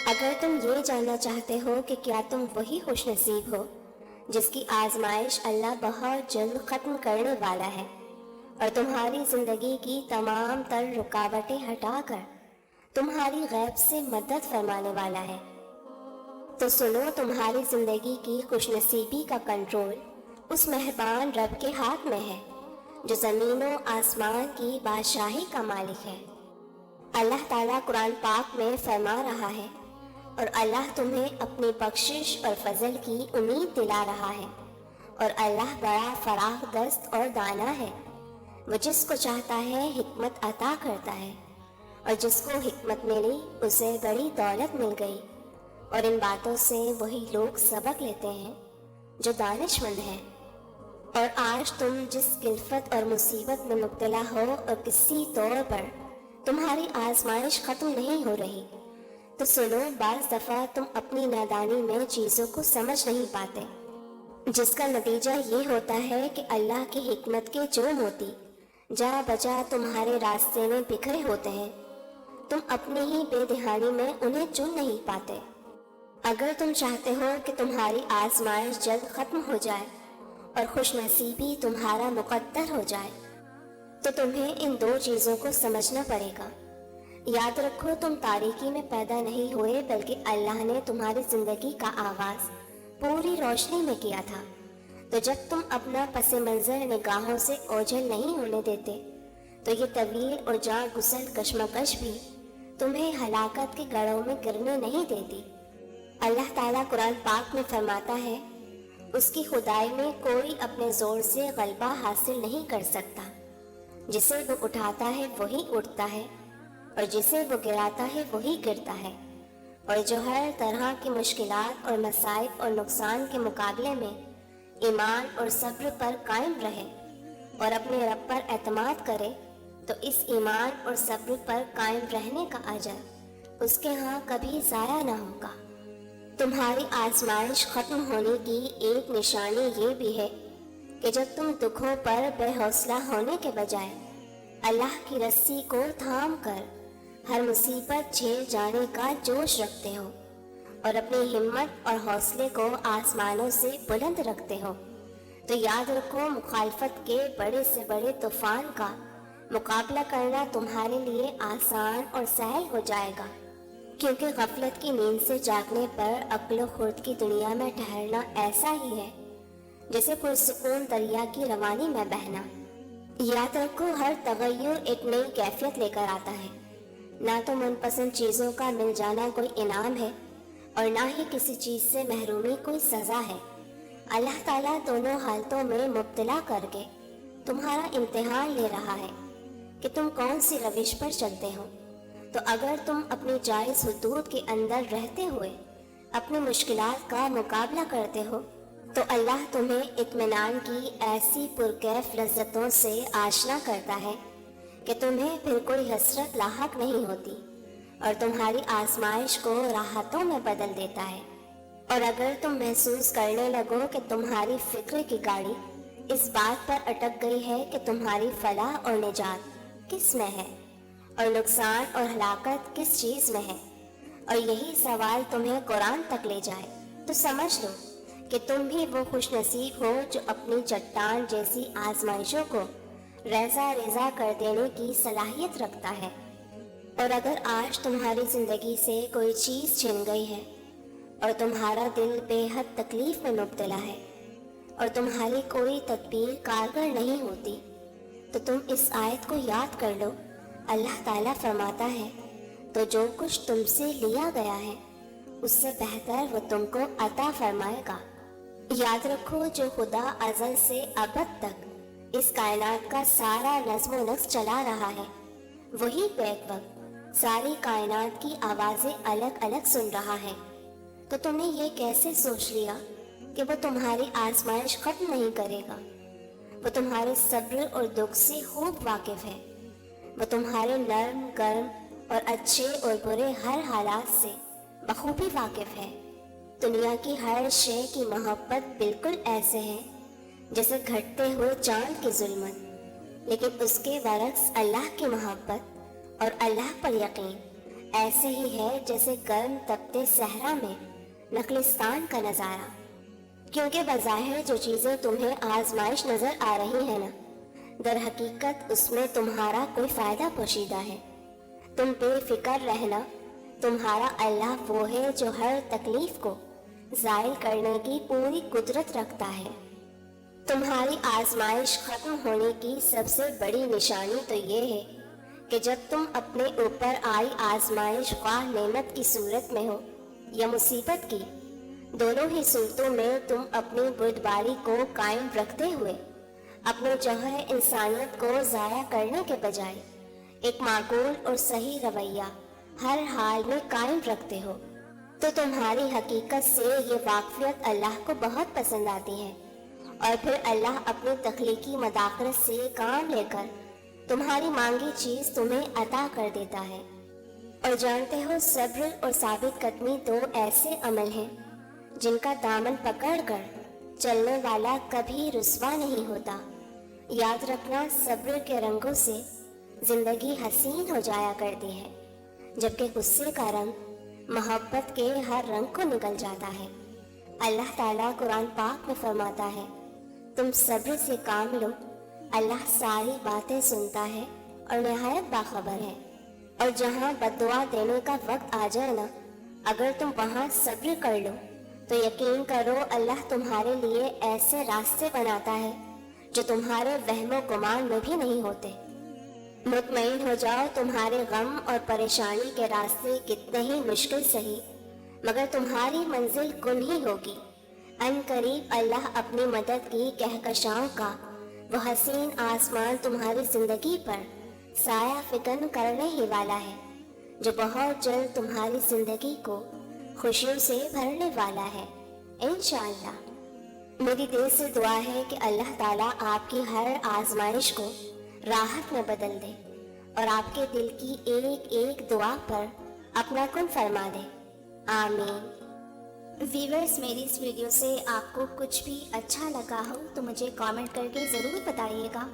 اگر تم یہ جاننا چاہتے ہو کہ کیا تم وہی خوش نصیب ہو جس کی آزمائش اللہ بہت جلد ختم کرنے والا ہے اور تمہاری زندگی کی تمام تر رکاوٹیں ہٹا کر تمہاری غیب سے مدد فرمانے والا ہے، تو سنو، تمہاری زندگی کی خوش نصیبی کا کنٹرول اس مہربان رب کے ہاتھ میں ہے جو زمین و آسمان کی بادشاہی کا مالک ہے۔ اللہ تعالیٰ قرآن پاک میں فرما رہا ہے، اور اللہ تمہیں اپنی بخشش اور فضل کی امید دلا رہا ہے، اور اللہ بڑا فراخ دست اور دانا ہے، وہ جس کو چاہتا ہے حکمت عطا کرتا ہے، اور جس کو حکمت ملی اسے بڑی دولت مل گئی، اور ان باتوں سے وہی لوگ سبق لیتے ہیں جو دانش مند ہیں۔ اور آج تم جس گلفت اور مصیبت میں مبتلا ہو اور کسی طور پر تمہاری آزمائش ختم نہیں ہو رہی، تو سنو، بعض دفعہ تم اپنی نادانی میں چیزوں کو سمجھ نہیں پاتے، جس کا نتیجہ یہ ہوتا ہے کہ اللہ کی حکمت کے جو موتی جا بجا تمہارے راستے میں بکھرے ہوتے ہیں، تم اپنی ہی بے دہانی میں انہیں چن نہیں پاتے۔ اگر تم چاہتے ہو کہ تمہاری آزمائش جلد ختم ہو جائے اور خوش نصیبی تمہارا مقدر ہو جائے، تو تمہیں ان دو چیزوں کو سمجھنا پڑے گا۔ یاد رکھو، تم تاریکی میں پیدا نہیں ہوئے، بلکہ اللہ نے تمہاری زندگی کا آغاز پوری روشنی میں کیا تھا، تو جب تم اپنا پس منظر نگاہوں سے اوجھل نہیں ہونے دیتے، تو یہ طویل اور جاں گسل کشمکش بھی تمہیں ہلاکت کے گڑھوں میں گرنے نہیں دیتی۔ اللہ تعالیٰ قرآن پاک میں فرماتا ہے، اس کی خدائی میں کوئی اپنے زور سے غلبہ حاصل نہیں کر سکتا، جسے وہ اٹھاتا ہے وہی اٹھتا ہے، اور جسے وہ گراتا ہے وہی گرتا ہے، اور جو ہر طرح کی مشکلات اور مصائب اور نقصان کے مقابلے میں ایمان اور صبر پر قائم رہے اور اپنے رب پر اعتماد کرے، تو اس ایمان اور صبر پر قائم رہنے کا اجر اس کے ہاں کبھی ضائع نہ ہوگا۔ تمہاری آزمائش ختم ہونے کی ایک نشانی یہ بھی ہے کہ جب تم دکھوں پر بے حوصلہ ہونے کے بجائے اللہ کی رسی کو تھام کر ہر مصیبت جھیل جانے کا جوش رکھتے ہو اور اپنی ہمت اور حوصلے کو آسمانوں سے بلند رکھتے ہو، تو یاد رکھو، مخالفت کے بڑے سے بڑے طوفان کا مقابلہ کرنا تمہارے لیے آسان اور سہل ہو جائے گا، کیونکہ غفلت کی نیند سے جاگنے پر عقل و خرد کی دنیا میں ٹھہرنا ایسا ہی ہے جیسے پرسکون دریا کی روانی میں بہنا۔ یاد رکھو، ہر تغیر ایک نئی کیفیت لے کر آتا ہے، نہ تو من پسند چیزوں کا مل جانا کوئی انعام ہے اور نہ ہی کسی چیز سے محرومی کوئی سزا ہے۔ اللہ تعالیٰ دونوں حالتوں میں مبتلا کر کے تمہارا امتحان لے رہا ہے کہ تم کون سی روش پر چلتے ہو۔ تو اگر تم اپنی جائز حدود کے اندر رہتے ہوئے اپنی مشکلات کا مقابلہ کرتے ہو، تو اللہ تمہیں اطمینان کی ایسی پرکیف لذتوں سے آشنا کرتا ہے کہ تمہیں پھر کوئی حسرت لاحق نہیں ہوتی، اور تمہاری آزمائش کو راحتوں میں بدل دیتا ہے۔ اور اگر تم محسوس کرنے لگو کہ تمہاری فکر کی گاڑی اس بات پر اٹک گئی ہے کہ تمہاری فلاح اور نجات کس میں ہے اور نقصان اور ہلاکت کس چیز میں ہے، اور یہی سوال تمہیں قرآن تک لے جائے، تو سمجھ لو کہ تم بھی وہ خوش نصیب ہو جو اپنی چٹان جیسی آزمائشوں کو ریزہ ریزہ کر دینے کی صلاحیت رکھتا ہے۔ اور اگر آج تمہاری زندگی سے کوئی چیز چھن گئی ہے اور تمہارا دل بے حد تکلیف میں مبتلا ہے اور تمہاری کوئی تدبیر کارگر نہیں ہوتی، تو تم اس آیت کو یاد کر لو۔ اللہ تعالیٰ فرماتا ہے، تو جو کچھ تم سے لیا گیا ہے اس سے بہتر وہ تم کو عطا فرمائے گا۔ یاد رکھو، جو خدا ازل سے ابد تک اس کائنات کا سارا نظم و نسق چلا رہا ہے، وہی بیک وقت ساری کائنات کی آوازیں الگ الگ سن رہا ہے، تو تم نے یہ کیسے سوچ لیا کہ وہ تمہاری آزمائش ختم نہیں کرے گا؟ وہ تمہارے صبر اور دکھ سے خوب واقف ہے، وہ تمہارے نرم گرم اور اچھے اور برے ہر حالات سے بخوبی واقف ہے۔ دنیا کی ہر شے کی محبت بالکل ایسے ہے جیسے گھٹتے ہوئے چاند کی ظلمت، لیکن اس کے برعکس اللہ کی محبت اور اللہ پر یقین ایسے ہی ہے جیسے گرم تپتے صحرا میں نخلستان کا نظارہ، کیونکہ بظاہر جو چیزیں تمہیں آزمائش نظر آ رہی ہیں نا، در حقیقت اس میں تمہارا کوئی فائدہ پوشیدہ ہے۔ تم بے فکر رہنا، تمہارا اللہ وہ ہے جو ہر تکلیف کو زائل کرنے کی پوری قدرت رکھتا ہے۔ تمہاری آزمائش ختم ہونے کی سب سے بڑی نشانی تو یہ ہے کہ جب تم اپنے اوپر آئی آزمائش خواہ نعمت کی صورت میں ہو یا مصیبت کی، دونوں ہی صورتوں میں تم اپنی بردباری کو قائم رکھتے ہوئے اپنے جوہر انسانیت کو ضائع کرنے کے بجائے ایک معقول اور صحیح رویہ ہر حال میں قائم رکھتے ہو، تو تمہاری حقیقت سے یہ واقفیت اللہ کو بہت پسند آتی ہے، اور پھر اللہ اپنی تخلیقی مداخلت سے کام لے کر تمہاری مانگی چیز تمہیں عطا کر دیتا ہے۔ اور جانتے ہو، صبر اور ثابت قدمی دو ایسے عمل ہیں جن کا دامن پکڑ کر چلنے والا کبھی رسوا نہیں ہوتا۔ یاد رکھنا، صبر کے رنگوں سے زندگی حسین ہو جایا کرتی ہے، جبکہ غصے کا رنگ محبت کے ہر رنگ کو نگل جاتا ہے۔ اللہ تعالیٰ قرآن پاک میں فرماتا ہے، تم صبر سے کام لو، اللہ ساری باتیں سنتا ہے اور نہایت باخبر ہے۔ اور جہاں بد دعا دینے کا وقت آ جائے نا، اگر تم وہاں صبر کر لو تو یقین کرو اللہ تمہارے لیے ایسے راستے بناتا ہے جو تمہارے وہم و گمان میں بھی نہیں ہوتے۔ مطمئن ہو جاؤ، تمہارے غم اور پریشانی کے راستے کتنے ہی مشکل سہی، مگر تمہاری منزل کن ہی ہوگی۔ ان قریب اللہ اپنی مدد کی کہکشاؤں کا وہ حسین آسمان تمہاری زندگی پر سایہ فکن کرنے ہی والا ہے، جو بہت جلد تمہاری زندگی کو خوشیوں سے بھرنے والا ہے انشاءاللہ۔ میری دل سے دعا ہے کہ اللہ تعالیٰ آپ کی ہر آزمائش کو راحت میں بدل دے اور آپ کے دل کی ایک ایک دعا پر اپنا کن فرما دے، آمین۔ ویورز، میری اس ویڈیو سے آپ کو کچھ بھی اچھا لگا ہو تو مجھے کامنٹ کر کے ضرور بتائیے گا۔